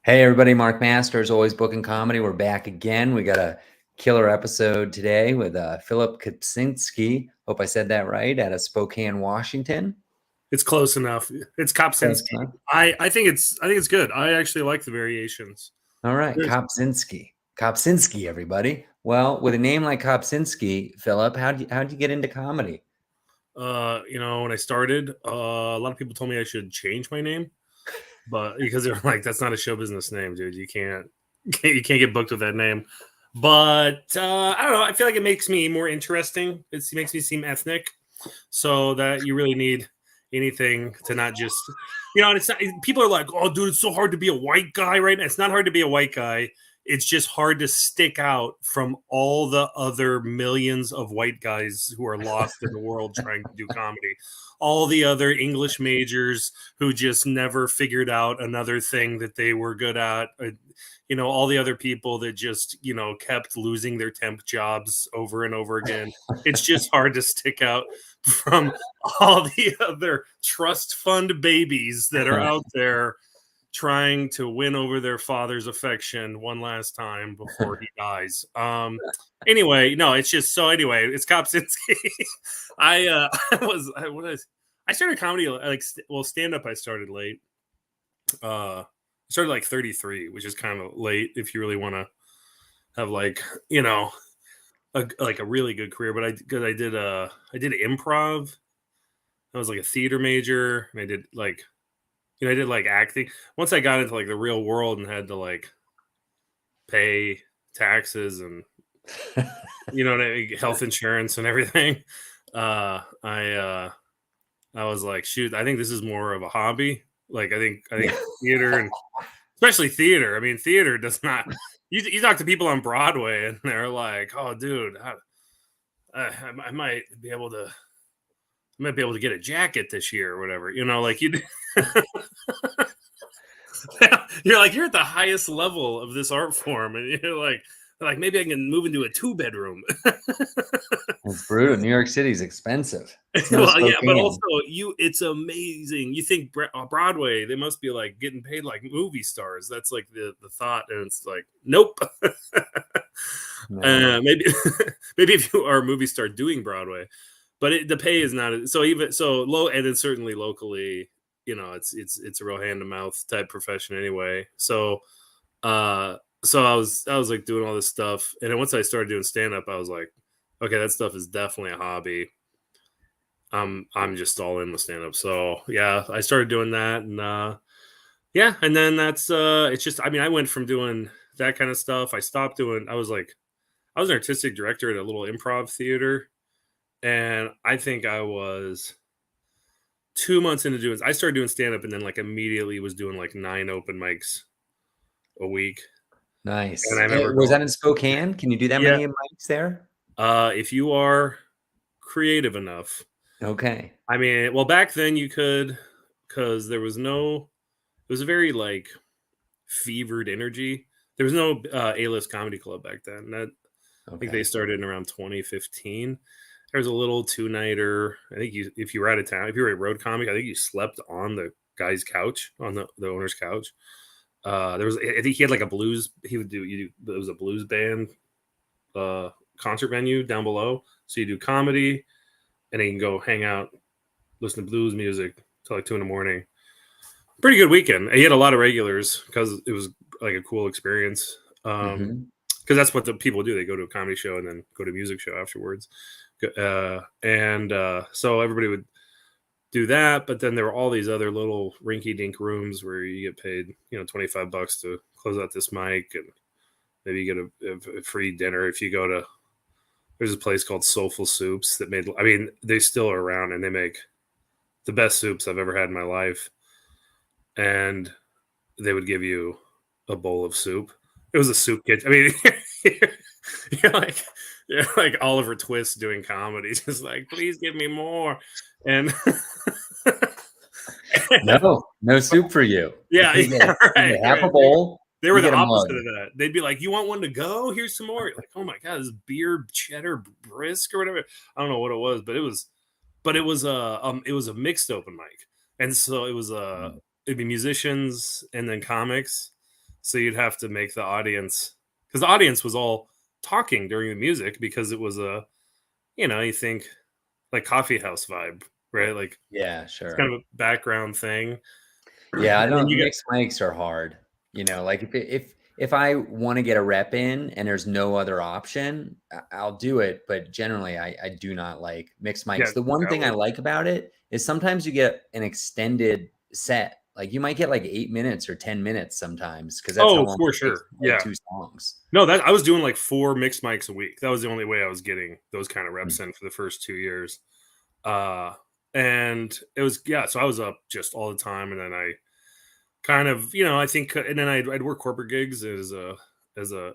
Hey everybody, Mark Masters, Always Bookin Comedy. We're back again. We got a killer episode today with Phillip Kopczynski. Hope I said that right, out of Spokane, Washington. It's close enough. It's Kopczynski. I think it's good. I actually like the variations. All right, Kopczynski. Kopczynski, everybody. Well, with a name like Kopczynski, Phillip, how'd you get into comedy? When I started, a lot of people told me I should change my name, but because they're like, that's not a show business name, dude. You can't get booked with that name. But I don't know. I feel like it makes me more interesting. It makes me seem ethnic, so that you really need anything to not just, and it's not, people are like, oh dude, it's so hard to be a white guy right now. It's not hard to be a white guy. It's just hard to stick out from all the other millions of white guys who are lost in the world trying to do comedy. All the other English majors who just never figured out another thing that they were good at. All the other people that just, kept losing their temp jobs over and over again. It's just hard to stick out from all the other trust fund babies that are out there trying to win over their father's affection one last time before he dies. Anyway, it's it's Kopczynski. I started comedy stand up. I started late. I started like 33, which is kind of late if you really want to have a really good career. But I did improv. I was like a theater major, and I did I did acting. Once I got into the real world and had to pay taxes and health insurance and everything, I was like, shoot, I think this is more of a hobby. I think theater, and especially theater. I mean, theater does not. You talk to people on Broadway and they're like, oh, dude, I might be able to. I might be able to get a jacket this year or whatever, you. You're like, you're at the highest level of this art form, and you're like maybe I can move into a 2-bedroom. It's brutal. New York City's expensive. Well, yeah, but also it's amazing. You think Broadway, they must be getting paid like movie stars. That's the thought, and it's like, nope. No. Maybe if you are a movie star doing Broadway. But the pay is not so low, and it's certainly locally, it's a real hand to mouth type profession anyway. So I was doing all this stuff, and then once I started doing stand up, I was like, okay, that stuff is definitely a hobby. I'm just all in with stand up. So yeah, I started doing that, and and then that's it's just, I went from doing that kind of stuff. I stopped doing. I was an artistic director at a little improv theater. And I think I was 2 months into doing. I started doing stand up, and then immediately was doing 9 open mics a week. Nice. And I remember was that in Spokane? Can you do that many mics there? If you are creative enough. Okay. Well, back then you could, because there was no. It was a very fevered energy. There was no A-list comedy club back then. I think they started in around 2015. There was a little 2-nighter. I think if you were out of town, if you were a road comic, I think you slept on the guy's couch, on the owner's couch. I think he had a blues. He would do. It was a blues band concert venue down below. So you do comedy, and then you can go hang out, listen to blues music till 2 a.m. Pretty good weekend. And he had a lot of regulars because it was a cool experience. Because that's what the people do. They go to a comedy show and then go to a music show afterwards. So everybody would do that, but then there were all these other little rinky-dink rooms where you get paid, $25 to close out this mic, and maybe you get a free dinner if you go to. There's a place called Soulful Soups that made. They still are around, and they make the best soups I've ever had in my life. And they would give you a bowl of soup. It was a soup kitchen. You're like Oliver Twist doing comedy, just please give me more. And no soup for you. Yeah, right. Half a bowl. They were the opposite of that. They'd be like, "You want one to go? Here's some more." You're like, "Oh my god, this beer cheddar brisk or whatever." I don't know what it was, but it was a mixed open mic, and so it was it'd be musicians and then comics. So you'd have to make the audience, because the audience was all talking during the music because it was a, you think like coffee house vibe, right? Like Yeah, it's sure. kind of a background thing. Yeah, I And then don't you get mixed mics are hard. Like if I want to get a rep in and there's no other option, I'll do it. But generally, I do not like mixed yeah, mics. The one thing I hours. like about it is sometimes you get an extended set. Like you might get like 8 minutes or 10 minutes sometimes because that's how Oh, long for it takes sure. to play Yeah. two songs. No, that I was doing like 4 mixed mics a week. That was the only way I was getting those kind of Mm. reps in for the first 2 years. Uh and it was, yeah, so I was up just all the time, and then I kind of, I think, and then I'd work corporate gigs as an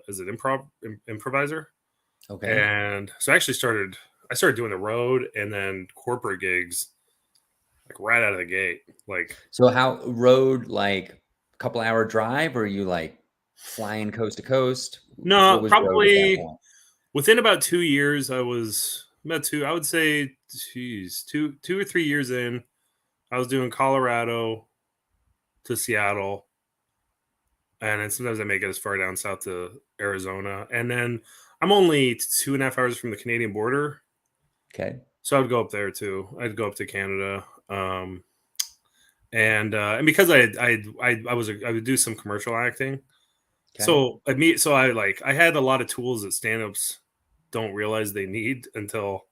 improviser. Okay. And so I started doing the road and then corporate gigs like right out of the gate. Like, So how road like a couple hour drive or you like flying coast to coast? What no, was road at that probably point? within about 2 years, I was about two, I would say, geez, 2 or 3 years in, I was doing Colorado to Seattle. And then sometimes I make it as far down south to Arizona. And then I'm only 2.5 hours from the Canadian border. Okay. So I'd go up there too. I'd go up to Canada. And because I would do some commercial acting. Okay. So I had a lot of tools that stand-ups don't realize they need until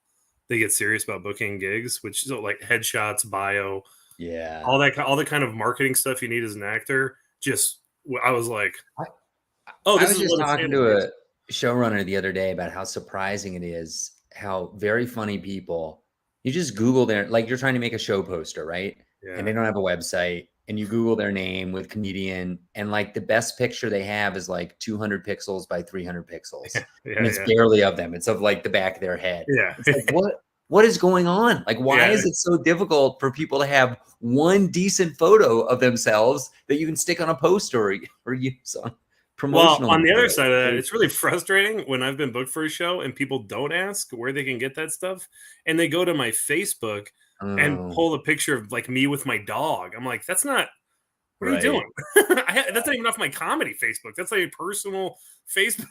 they get serious about booking gigs, which is like headshots, bio, Yeah. all the kind of marketing stuff you need as an actor. Just I was like, I, oh, I this was is just what a talking stand-up to needs. a showrunner the other day about how surprising it is how very funny people, you just Google their, like you're trying to make a show poster, right? And Yeah, they don't have a website and you Google their name with comedian and like the best picture they have is like 200 pixels by 300 pixels. And yeah, it's yeah, barely of them. It's of like the back of their head. yeah, It's like, what is going on? Like, why yeah. is it so difficult for people to have one decent photo of themselves that you can stick on a poster or use on Well, promotional on the other material? side of that, it's really frustrating when I've been booked for a show and people don't ask where they can get that stuff, and they go to my Facebook and Oh, pull a picture of like me with my dog. I'm like, that's not. What are you right. doing? That's not even off my comedy Facebook. That's like a personal Facebook.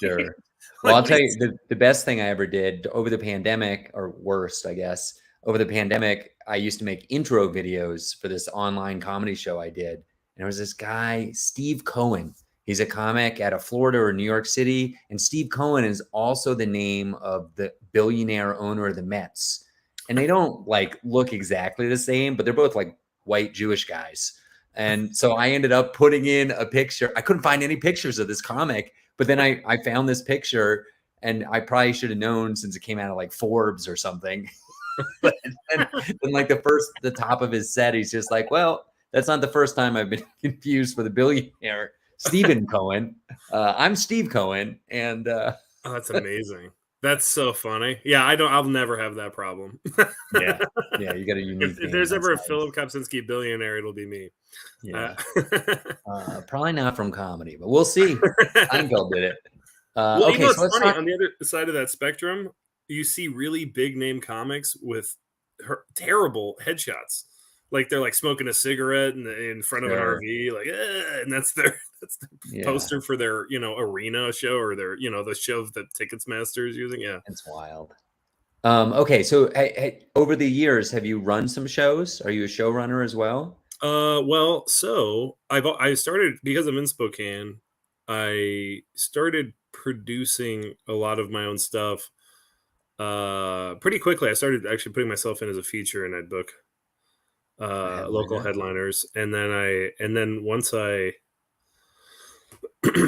Sure. Well, Like, I'll what are tell you? you the best thing I ever did over the pandemic, or worst, I guess, over the pandemic, I used to make intro videos for this online comedy show I did. And there was this guy, Steve Cohen. He's a comic out of Florida or New York City. And Steve Cohen is also the name of the billionaire owner of the Mets. And they don't like look exactly the same, but they're both like white Jewish guys. And so I ended up putting in a picture. I couldn't find any pictures of this comic, but then I found this picture and I probably should have known since it came out of like Forbes or something. But then like the top of his set, he's just like, well, that's not the first time I've been confused for the billionaire Stephen Cohen. I'm Steve Cohen. And Oh, that's amazing. That's so funny. Yeah, I don't. I'll never have that problem. yeah, yeah, you got a unique If name. there's That's ever a nice. Phillip Kopczynski billionaire, it'll be me. Uh, Yeah. Probably not from comedy, but we'll see. Seinfeld did it. Well, Okay, so it's let's funny. talk. On the other side of that spectrum, you see really big name comics with terrible headshots. Like they're like smoking a cigarette in front of an Sure. RV, like, and that's their Yeah, poster for their arena show, or their the show that Tickets Master is using. Yeah. it's wild. Okay, so over the years, have you run some shows? Are you a showrunner as well? Well, so I started, because I'm in Spokane. I started producing a lot of my own stuff pretty quickly. I started actually putting myself in as a feature, and I'd book A local headliner? headliners. And then once I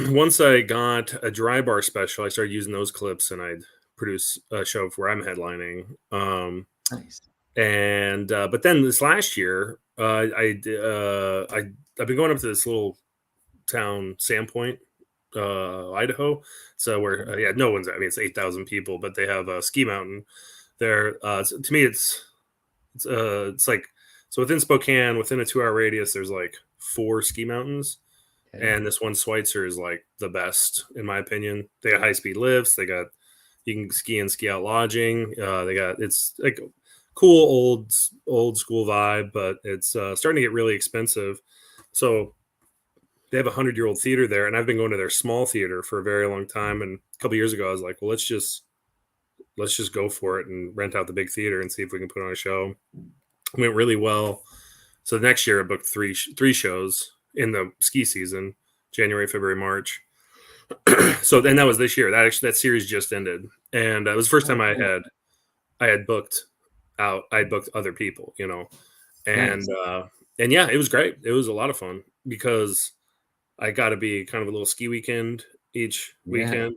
once I got a dry bar special, I started using those clips, and I'd produce a show where I'm headlining. Nice. And but then this last year, I've been going up to this little town, Sandpoint, Idaho. So where yeah, no one's. I mean, it's 8,000 people, but they have a ski mountain there. To me, it's like, so within Spokane, within a 2 hour radius, there's like 4 ski mountains, Okay. and this one, Schweitzer, is like the best in my opinion. They got high speed lifts. They got, you can ski and ski out lodging. They got, it's like cool old school vibe, but it's starting to get really expensive. So they have a 100-year-old theater there, and I've been going to their small theater for a very long time. And a couple years ago, I was like, well, let's just go for it and rent out the big theater and see if we can put on a show. It went really well. So the next year I booked three shows in the ski season, January, February, March. So then that was this year. That series just ended, and it was the first time I had booked out. I had booked other people, you know, and Nice. and yeah, it was great. It was a lot of fun because I got to be kind of a little ski weekend each Yeah. weekend.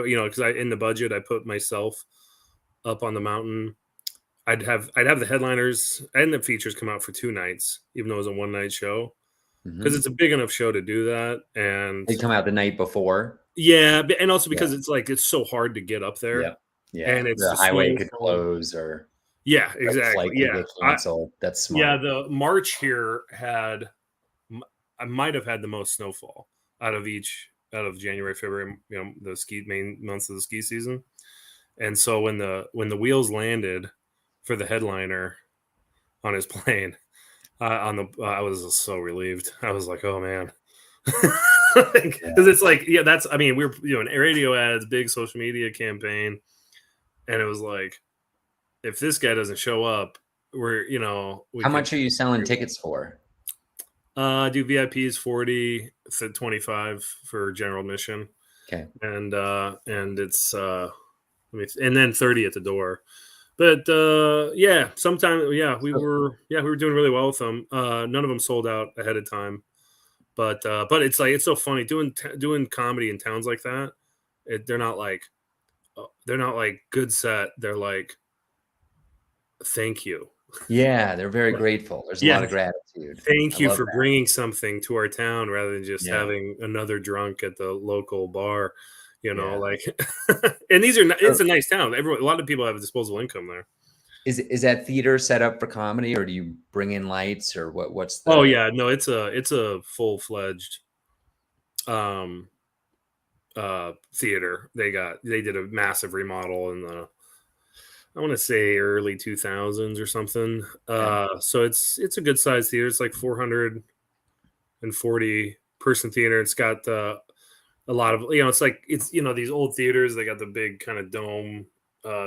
You know, because in the budget I put myself up on the mountain. I'd have the headliners and the features come out for 2 nights, even though it was a 1-night show, because Hmm. it's a big enough show to do that. And They come out the night before. yeah, and also Yeah. because it's so hard to get up there, Yeah. Yeah. and it's The the highway snow could from close or yeah, the flight exactly. could Yeah. get canceled. That's Yeah, smart. the March here had I might have had the most snowfall out of January, February, you know, the main months of the ski season. And so when the wheels landed for the headliner on his plane, I was just so relieved. I was like, oh man. Because it's like, yeah, that's, I mean, we were, you know, radio ads, big social media campaign. And it was like, if this guy doesn't show up, we're, you know, we How could much are you selling tickets for? do VIPs 40, 25 for general admission. Okay. And it's, and then 30 at the door. But yeah, sometimes we So, were doing really well with them. None of them sold out ahead of time. But it's like, it's so funny doing comedy in towns like that. They're not like good set. They're like, thank you. yeah, they're very Like, grateful. There's a lot yeah, of gratitude. I thank you love for that. bringing something to our town rather than just Yeah. having another drunk at the local bar. You know, Yeah. like, and it's So a nice town. A lot of people have a disposable income there. is that theater set up for comedy, or do you bring in lights, or what's Oh the yeah, no, it's a full-fledged um theater. They did a massive remodel in the, I want to say, early 2000s or something. okay. So it's a good sized theater. It's like 440 person theater. It's got a lot of, you know, it's like, it's, you know, these old theaters, they got the big kind of dome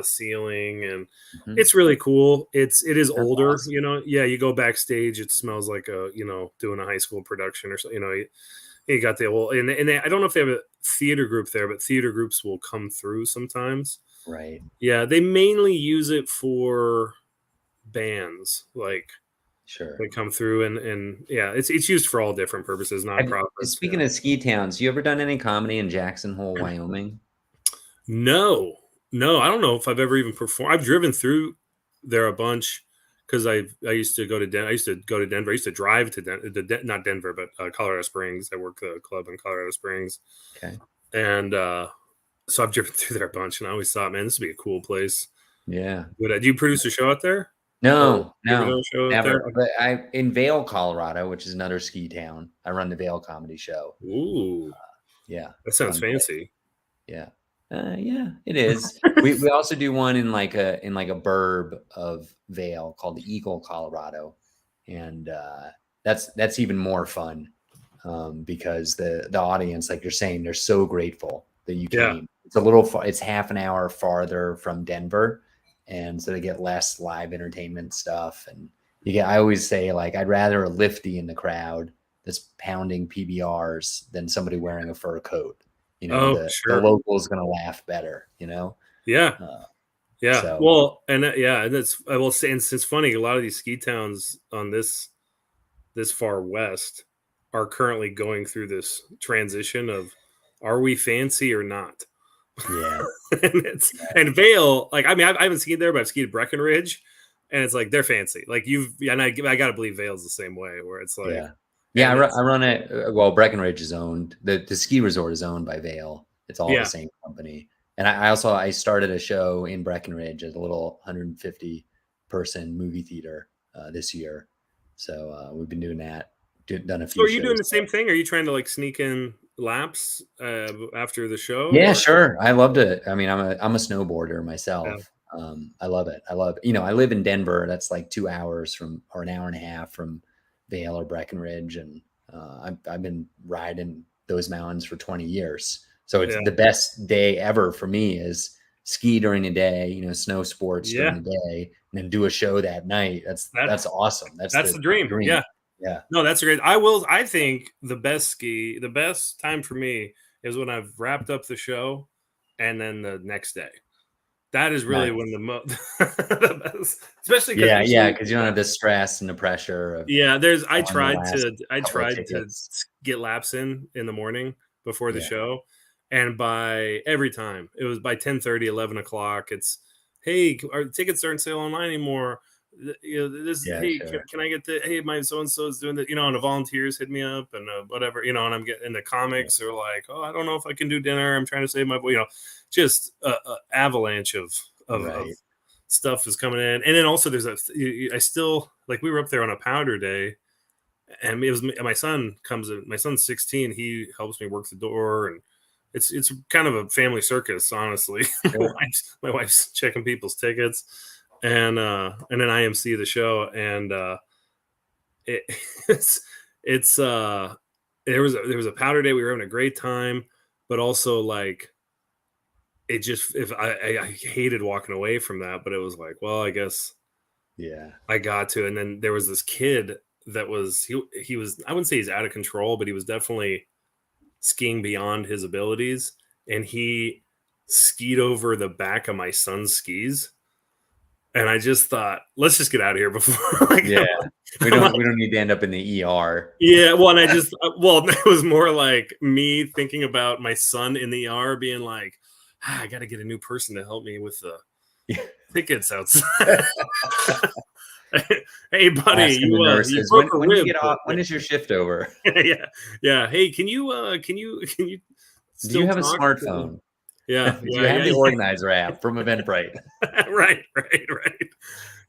ceiling, and Mhm. it's really cool. It is That's older, awesome. you know. Yeah, you go backstage, it smells like you know, doing a high school production or something, you know. You got the old, I don't know if they have a theater group there, but theater groups will come through sometimes. Right. Yeah, they mainly use it for bands, like Sure. they come through, and yeah, it's used for all different purposes, nonprofits. Speaking Yeah. of ski towns, you ever done any comedy in Jackson Hole, Wyoming? No, no, I don't know if I've ever even performed. I've driven through there a bunch because I used to go to I used to go to Denver. I used to drive to not Denver, but Colorado Springs. I work the club in Colorado Springs, Okay. and so I've driven through there a bunch. And I always thought, man, this would be a cool place. Yeah. Do you produce a show out there, or No, you ever done no, a show out there? never. But I in Vail, Colorado, which is another ski town. I run the Vail Comedy Show. Ooh, Yeah, that sounds run Vail. fancy. Yeah. Yeah, it is. We also do one in like a burb of Vail called the Eagle, Colorado, and that's even more fun because the audience, like you're saying, they're so grateful that you Yeah. came. It's a little far. It's half an hour farther from Denver, and so they get less live entertainment stuff. And you get. I always say like I'd rather a lifty in the crowd that's pounding PBRs than somebody wearing a fur coat. You know, Oh, the sure. local is going to laugh better, you know? Yeah. Uh, Yeah. so Well, and yeah, and that's, I will say, and it's funny. A lot of these ski towns on this far west are currently going through this transition of, are we fancy or not? yeah, And Vale, like, I mean, I haven't skied there, but I've skied at Breckenridge, and it's like they're fancy. Like and I gotta believe Vale's the same way, where it's like, yeah. Yeah, and I it's run it. Well, Breckenridge is owned. The ski resort is owned by Vail. It's all the yeah, same company. And I also I started a show in Breckenridge at a little 150 person movie theater this year. So we've been doing that. Done a so few are you doing shows the there. same thing? Are you trying to like sneak in laps after the show, Yeah, or sure. I loved it. I mean, I'm a snowboarder yeah, myself. I love it. I love, you know, I live in Denver. That's like 2 hours from, or an hour and a half from Vail or Breckenridge. And I've been riding those mountains for 20 years. So it's Yeah. the best day ever for me is ski during the day, snow sports during the day, and then do a show that night. That's awesome. That's the dream. Yeah. Yeah. No, that's great. I think the best time for me is when I've wrapped up the show and then the next day. That is really when the best, especially because you don't have the stress and the pressure of I tried to get laps in the morning before the show, and by every time it was by 10:30, 11 o'clock, it's, hey, our tickets aren't sale online anymore. Hey, can I get my so and so is doing that, and the volunteers hit me up and whatever, and I'm getting the comics are like, oh, I don't know if I can do dinner, I'm trying to save my, just a avalanche of stuff is coming in. And then also there's I still, like, we were up there on a powder day, and it was my son comes in. My son's 16, he helps me work the door, and it's kind of a family circus, honestly. My wife's checking people's tickets, and then I MC the show, and there was a powder day. We were having a great time, but also, like, it just, if I hated walking away from that, but it was like, well, I guess I got to. And then there was this kid that was he was, I wouldn't say he's out of control, but he was definitely skiing beyond his abilities, and he skied over the back of my son's skis. And I just thought, let's just get out of here before. We don't need to end up in the ER. Yeah, well, and it was more like me thinking about my son in the ER, being like, I got to get a new person to help me with the tickets outside. Hey, buddy, you broke a rib. When you get off, when is your shift over? Yeah. Hey, can you do you have a smartphone? Yeah. You have the organizer app from Eventbrite. Right.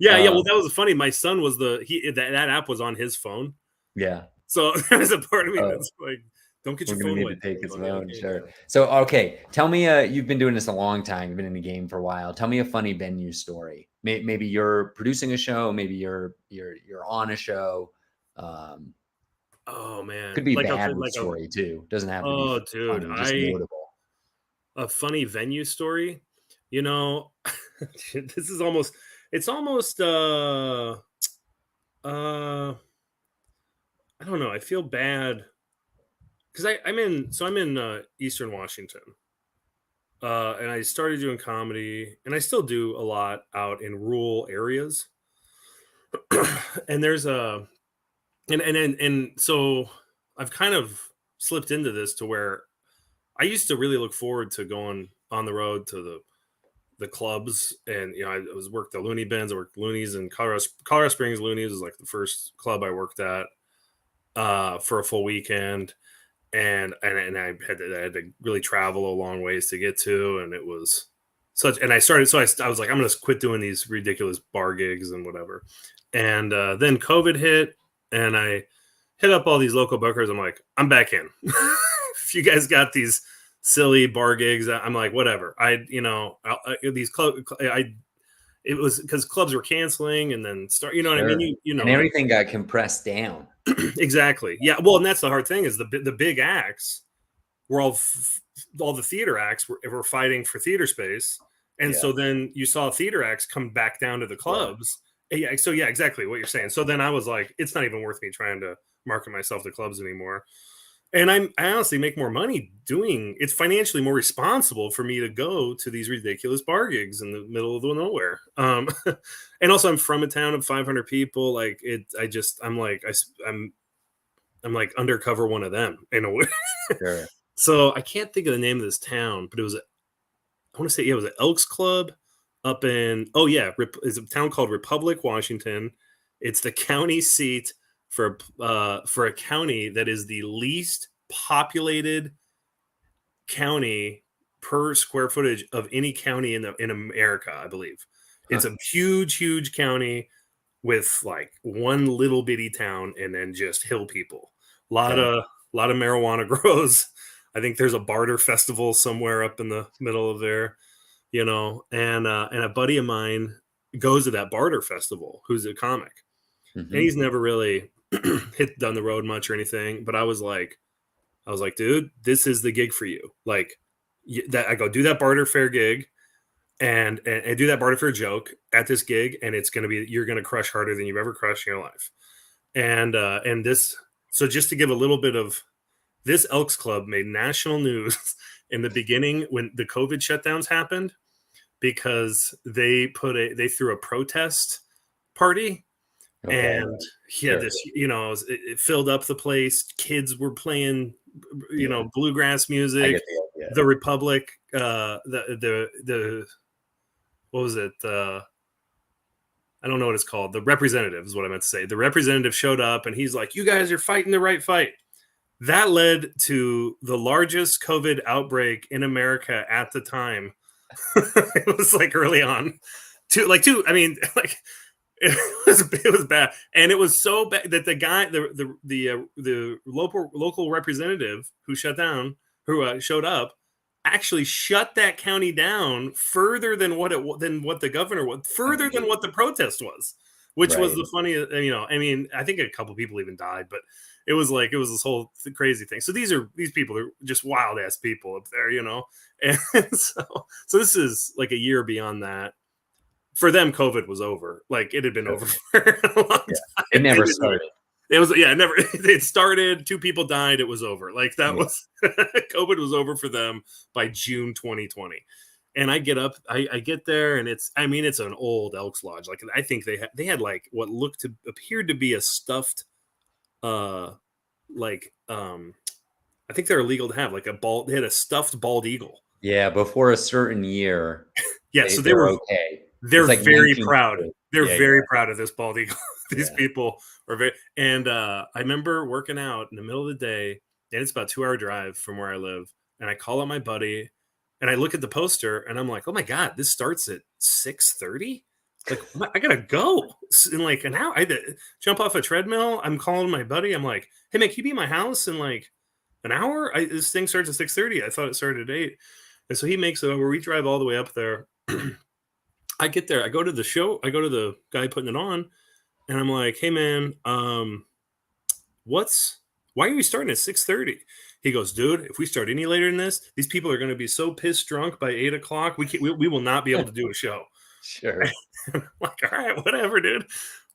Yeah. Well, that was funny. My son was that app was on his phone. Yeah. So there's a part of me that's like, don't get your phone away. Need to take his phone. Sure. So, okay. Tell me, you've been doing this a long time. You've been in the game for a while. Tell me a funny venue story. Maybe you're producing a show. Maybe you're on a show. Oh man. Could be a bad story too. Doesn't have to be funny, just notable. A funny venue story, this is almost I don't know, I feel bad because I'm in Eastern Washington, and I started doing comedy, and I still do a lot out in rural areas. And there's so I've kind of slipped into this to where I used to really look forward to going on the road to the clubs, and I worked the Looney Bins. I worked Loonies in Colorado Springs. Loonies was like the first club I worked at for a full weekend, and I had to really travel a long ways to get to, and it was such. And I was like, I'm gonna quit doing these ridiculous bar gigs and whatever. And then COVID hit, and I hit up all these local bookers. I'm like, I'm back in. If you guys got these silly bar gigs, I'm like, whatever. It was because clubs were canceling and then what I mean? And everything got compressed down. Exactly. Yeah. Well, and that's the hard thing is the big acts were all the theater acts were fighting for theater space. And so then you saw theater acts come back down to the clubs. Yeah. So yeah, exactly what you're saying. So then I was like, it's not even worth me trying to market myself to clubs anymore. And I honestly make more money it's financially more responsible for me to go to these ridiculous bar gigs in the middle of nowhere. And also I'm from a town of 500 people. Like I'm like undercover one of them in a way. Sure. So I can't think of the name of this town, but it was it was an Elks Club up in, it's a town called Republic, Washington. It's the county seat for a county that is the least populated county per square footage of any county in America, I believe. It's a huge county with like one little bitty town and then just hill people. A lot of marijuana grows. I think there's a barter festival somewhere up in the middle of there, and a buddy of mine goes to that barter festival who's a comic. Mm-hmm. And he's never really hit down the road much or anything, but I was like, dude, this is the gig for you. Like that, I go do that barter fair gig and do that barter fair joke at this gig, and you're gonna crush harder than you've ever crushed in your life. And this, so just to give a little bit of this, Elks Club made national news in the beginning when the COVID shutdowns happened, because they threw a protest party. Okay. And he had this, it filled up the place. Kids were playing, bluegrass music. The Republic, the what was it? I don't know what it's called. The representative is what I meant to say. The representative showed up and he's like, "You guys are fighting the right fight." That led to the largest COVID outbreak in America at the time. It was like early on. It was bad, and it was so bad that the guy, the local representative who showed up, actually shut that county down further than what the governor was, further than what the protest was, which was the funniest. I think a couple people even died, but it was this whole crazy thing. So these people are just wild ass people up there, and so this is like a year beyond that. For them, COVID was over. Like it had been over for a long time. It never started. It was never. It started. 2 people died. It was over. Like that was COVID was over for them by June 2020. And I get up. I get there, and it's an old Elks Lodge. Like I think they had like what appeared to be a stuffed, I think they're illegal to have like a bald. They had a stuffed bald eagle. Yeah, before a certain year. Yeah, so they were okay. They're like very proud. They're very proud of this bald eagle. These people are very. And I remember working out in the middle of the day, and it's about a 2-hour drive from where I live. And I call up my buddy, and I look at the poster, and I'm like, "Oh my god, this starts at 6:30. Like I gotta go in like an hour. I had to jump off a treadmill. I'm calling my buddy. I'm like, "Hey man, can you be at my house in like an hour? This thing starts at 6:30. I thought it started at 8." And so he makes it over. We drive all the way up there. I get there. I go to the show. I go to the guy putting it on, and I'm like, "Hey man, why are we starting at 6:30?" He goes, "Dude, if we start any later than this, these people are going to be so pissed drunk by 8 o'clock. We will not be able to do a show." Sure. I'm like, all right, whatever, dude.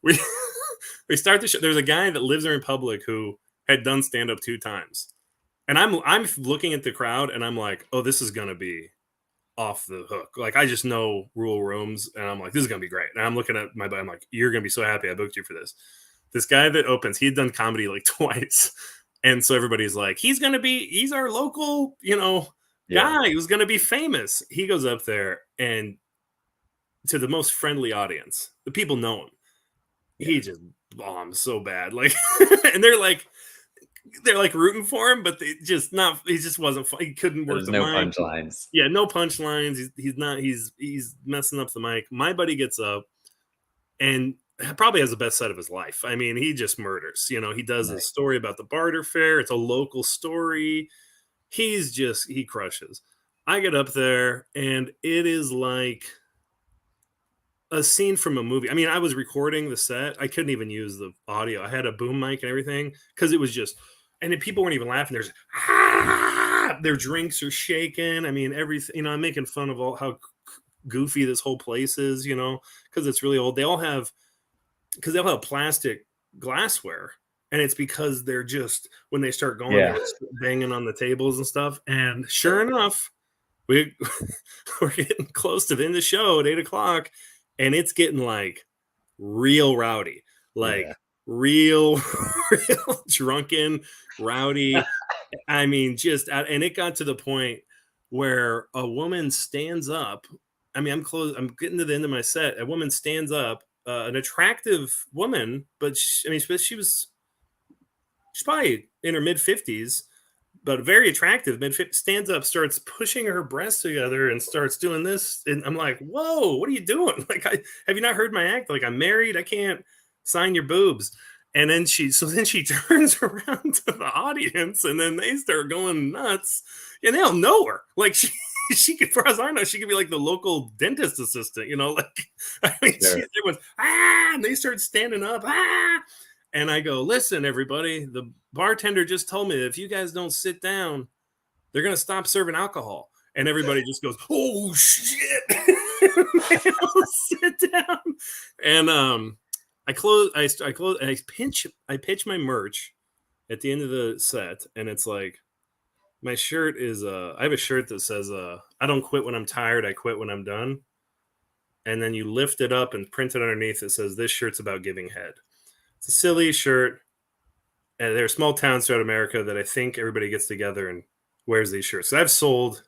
We start the show. There's a guy that lives in Republic who had done stand up 2 times, and I'm looking at the crowd, and I'm like, "Oh, this is going to be off the hook." Like I just know Rural Rooms, and I'm like, this is gonna be great. And I'm looking at my buddy, I'm like, you're gonna be so happy I booked you for this. This guy that opens, he had done comedy like twice, and so everybody's like, he's our local, guy who's gonna be famous. He goes up there, and to the most friendly audience, the people know him. He just bombs so bad, like, and they're like rooting for him, but he just wasn't fun. He couldn't work the mic. Punchlines. Yeah, no punchlines. He's messing up the mic. My buddy gets up and probably has the best set of his life. I mean, he just murders. He does a story about the barter fair. It's a local story. He crushes. I get up there, and it is like a scene from a movie. I mean, I was recording the set. I couldn't even use the audio. I had a boom mic and everything because it was just. And then people weren't even laughing. There's their drinks are shaking. I mean, everything. I'm making fun of how goofy this whole place is. Because it's really old. They all have plastic glassware, and it's because they're just when they start going, they're banging on the tables and stuff. And sure enough, we're getting close to the end of the show at 8 o'clock, and it's getting like real rowdy, real drunken, rowdy. I mean, and it got to the point where a woman stands up. I mean, I'm getting to the end of my set. A woman stands up, an attractive woman, but she's probably in her mid-50s, but very attractive, mid-50s, stands up, starts pushing her breasts together and starts doing this. And I'm like, whoa, what are you doing? Like, have you not heard my act? Like, I'm married. I can't sign your boobs. And then she turns around to the audience, and then they start going nuts, and they don't know her. Like she could, for as I know, she could be like the local dentist assistant, like, I mean, everyone's, and they start standing up, And I go, listen, everybody, the bartender just told me that if you guys don't sit down, they're going to stop serving alcohol. And everybody just goes, oh, shit. They all sit down. And I pitch my merch at the end of the set. And it's like, my shirt is, I have a shirt that says, I don't quit when I'm tired. I quit when I'm done. And then you lift it up and print it underneath. It says, this shirt's about giving head. It's a silly shirt. And there are small towns throughout America that I think everybody gets together and wears these shirts. So I've sold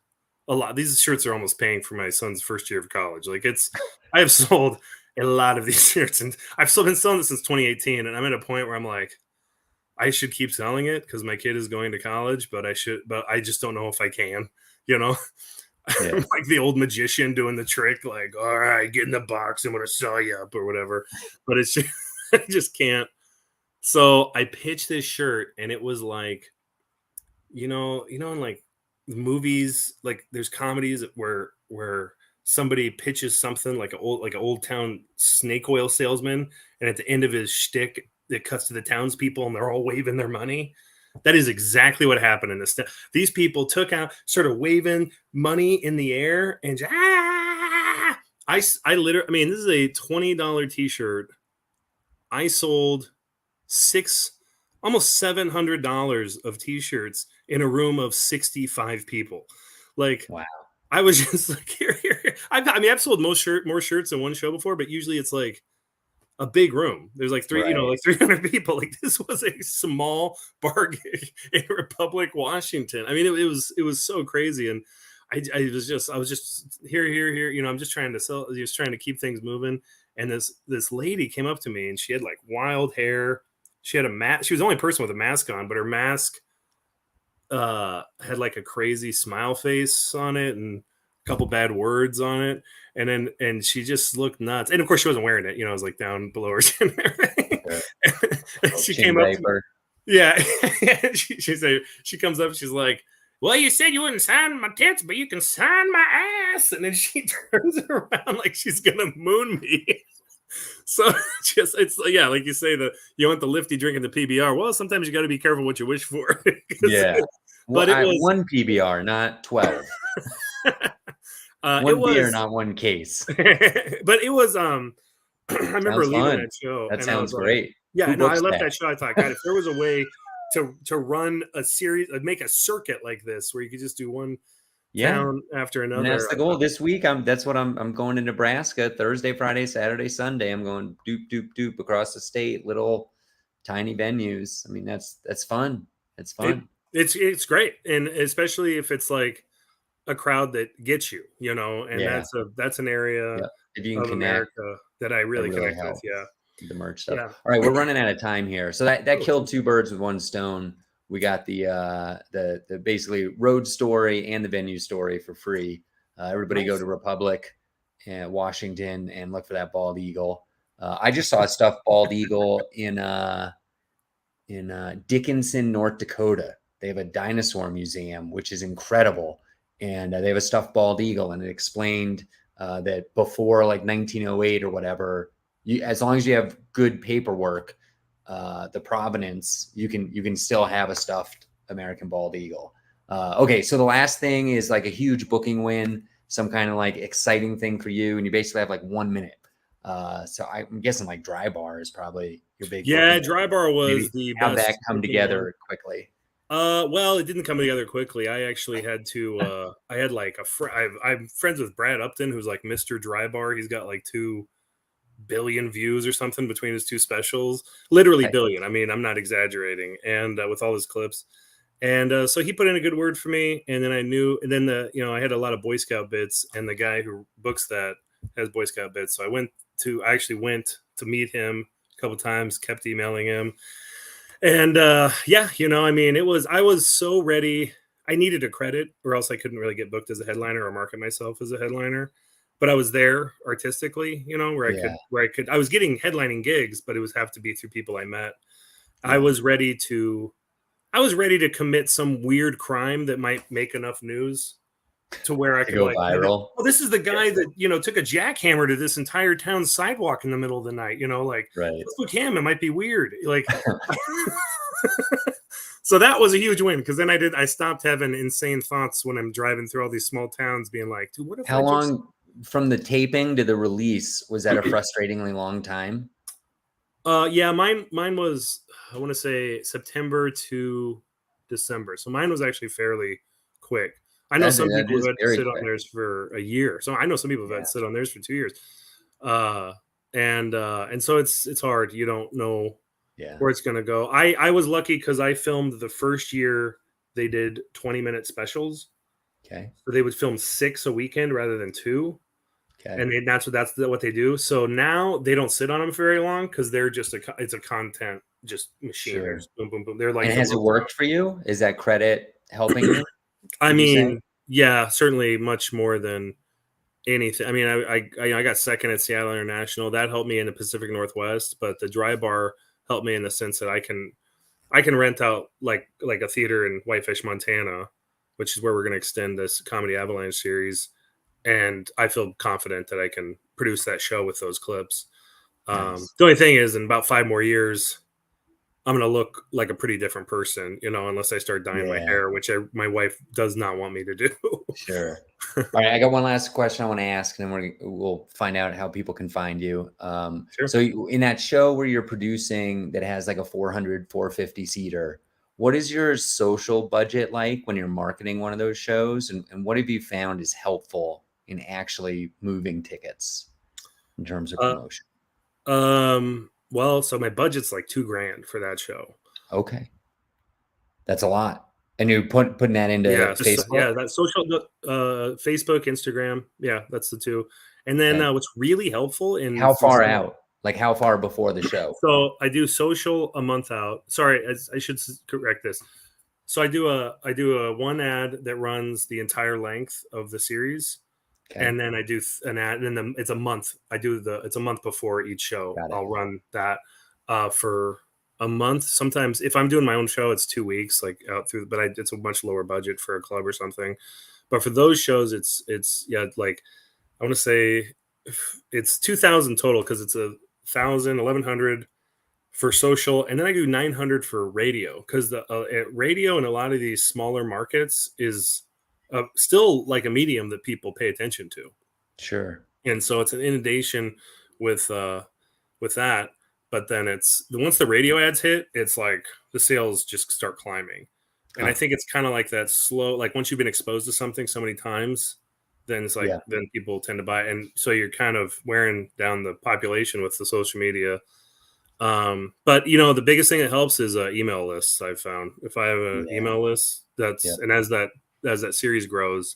a lot. These shirts are almost paying for my son's first year of college. Like I have sold a lot of these shirts, and I've been selling this since 2018. And I'm at a point where I'm like, I should keep selling it because my kid is going to college, but I just don't know if I can, Yeah. I'm like the old magician doing the trick, like, all right, get in the box. I'm going to sew you up or whatever. But it's just, I just can't. So I pitched this shirt, and it was like, in like movies, like there's comedies where somebody pitches something like an old town snake oil salesman, and at the end of his shtick, it cuts to the townspeople and they're all waving their money. That is exactly what happened in this. These people started waving money in the air and I literally, this is a $20 t-shirt. I sold almost $700 of t-shirts in a room of 65 people. Like, wow. I was just like, here. I've sold more shirts in one show before, but usually it's like a big room. There's like 300 people. Like, this was a small bar gig in Republic, Washington. It was so crazy. And I was just here. I'm just trying to sell, just trying to keep things moving. And this lady came up to me, and she had like wild hair. She had a mask. She was the only person with a mask on, but her mask had like a crazy smile face on it and a couple bad words on it. And she just looked nuts. And of course she wasn't wearing it. I was like down below her chin and everything. And she came up. Yeah. she comes up. She's like, well, you said you wouldn't sign my tits, but you can sign my ass. And then she turns around like she's going to moon me. So it's like you say, you want the lifty drinking the PBR. Well, sometimes you got to be careful what you wish for. Yeah. But it was one PBR, not 12. One beer, not one case. But it was I remember leaving that show. That sounds great. Yeah, no, I left that show. I thought, God, if there was a way to run a series, make a circuit like this where you could just do one town after another. And that's the goal this week. I'm going to Nebraska Thursday, Friday, Saturday, Sunday. I'm going doop across the state, little tiny venues. That's fun. It's fun. It's great. And especially if it's like a crowd that gets you, and that's an area if you can of connect, America that I really connect with. Yeah. The merch stuff. Yeah. All right. We're running out of time here. So that killed two birds with one stone. We got the basically road story and the venue story for free. Everybody go to Republic and Washington and look for that bald eagle. I just saw a stuffed bald eagle in Dickinson, North Dakota. They have a dinosaur museum, which is incredible. And they have a stuffed bald eagle, and it explained that before like 1908 or whatever, as long as you have good paperwork, the provenance, you can still have a stuffed American bald eagle. Okay, so the last thing is like a huge booking win, some kind of like exciting thing for you, and you basically have like 1 minute. So I'm guessing like Dry Bar is probably your big. Yeah, Dry Bar was the best. How'd that come together quickly? Well, it didn't come together quickly. I actually had to. I had like I'm friends with Brad Upton, who's like Mr. Dry Bar. He's got like 2 billion views or something between his 2 specials, literally billion. I'm not exaggerating. And with all his clips, and so he put in a good word for me. And then I had a lot of Boy Scout bits, and the guy who books that has Boy Scout bits. So I actually went to meet him a couple times, kept emailing him. And I was so ready. I needed a credit, or else I couldn't really get booked as a headliner or market myself as a headliner. But I was there artistically, I was getting headlining gigs, but it would have to be through people I met. Yeah. I was ready to commit some weird crime that might make enough news to where I To could go like, viral. oh, this is the guy that, you know, took a jackhammer to this entire town sidewalk in the middle of the night, you know, like, Right. let's book him. It might be weird. Like, so that was a huge win because then I stopped having insane thoughts when I'm driving through all these small towns being like, dude, what if How long from the taping to the release? Was that a frustratingly long time? Yeah, mine was, I want to say September to December. So mine was actually fairly quick. I know some That people is who had to very sit on quick. theirs for a year. So I know some people who've had to sit on theirs for 2 years. And so it's hard. You don't know where it's gonna go. I was lucky because I filmed the first year they did 20-minute specials. Okay. So they would film 6 a weekend rather than 2. Okay. And that's what they do. So now they don't sit on them for very long because they're just it's a content just machine. Sure. Just boom, boom, boom. They're like, And has it worked for you? Is that credit helping you? I would you say? mean, yeah, certainly much more than anything. I mean, I got second at Seattle International. That helped me in the Pacific Northwest, but the dry bar helped me in the sense that I can rent out like a theater in Whitefish, Montana, which is where we're going to extend this Comedy Avalanche series. And I feel confident that I can produce that show with those clips. Nice. The only thing is, in about 5 more years, I'm going to look like a pretty different person, you know, unless I start dyeing my hair, which my wife does not want me to do. Sure. All right, I got one last question I want to ask, and then we'll find out how people can find you. Sure. So in that show where you're producing that has like a 450 seater, what is your social budget like when you're marketing one of those shows? And what have you found is helpful in actually moving tickets in terms of promotion? Well, so my budget's like $2,000 for that show. Okay. That's a lot. And you're putting that into Facebook? That's social, Facebook, Instagram. Yeah, that's the 2. And then what's really helpful in how far out? Like how far before the show? So I do social a month out. Sorry, I should correct this. So I do a one ad that runs the entire length of the series. Okay. And then I do an ad, and then it's a month. It's a month before each show. I'll run that for a month. Sometimes if I'm doing my own show, it's 2 weeks, like out through. But it's a much lower budget for a club or something. But for those shows, it's like I want to say it's 2,000 total because it's 1,000, 1,100 for social, and then I do 900 for radio because the radio in a lot of these smaller markets is still like a medium that people pay attention to. Sure. And so it's an inundation with that. But then once the radio ads hit, it's like the sales just start climbing. And I think it's kind of like that slow, like once you've been exposed to something so many times, then it's like, then people tend to buy it. And so you're kind of wearing down the population with the social media. But you know, the biggest thing that helps is email lists. I've found if I have an email list, and as that series grows,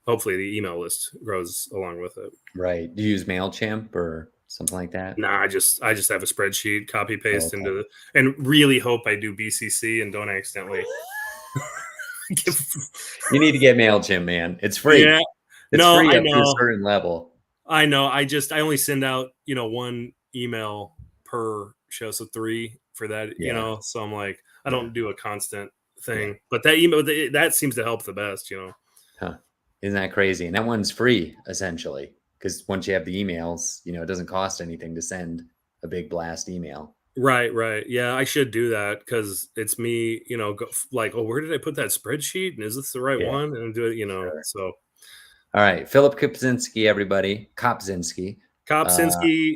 hopefully the email list grows along with it. Right. Do you use MailChimp or something like that? Nah, I just have a spreadsheet, copy paste into and really hope I do BCC and don't accidentally. You need to get MailChimp, man. It's free. Yeah. It's free up to a certain level. I know. I only send out, one email per show, so 3 for that, so I'm like, I don't do a constant thing, but that email, that seems to help the best, Huh. Isn't that crazy? And that one's free essentially, because once you have the emails, it doesn't cost anything to send a big blast email. Right. Yeah, I should do that because it's me, like, oh, where did I put that spreadsheet? And is this the right one? And do it, Sure. so. All right. Phillip Kopczynski, everybody. Kopczynski,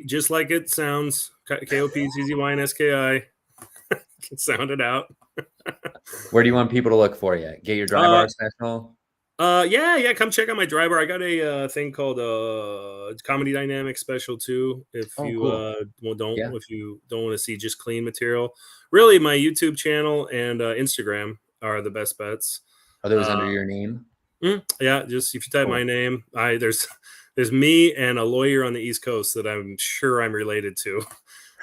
just like it sounds. Kopczynski. Can sound it out. Where do you want people to look for you? Get your dry bar special? Yeah. Come check out my dry bar. I got a thing called Comedy Dynamic special too. If you don't want to see just clean material, really, my YouTube channel and Instagram are the best bets. Are those under your name? Yeah, just if you type my name, there's me and a lawyer on the East Coast that I'm sure I'm related to.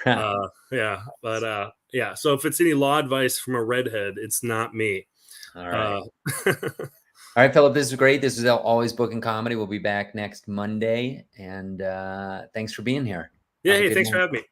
So if it's any law advice from a redhead, it's not me. All right. All right, Phillip, this is great. This is Always Bookin Comedy. We'll be back next Monday, and thanks for being here. Yeah, hey, thanks for having me.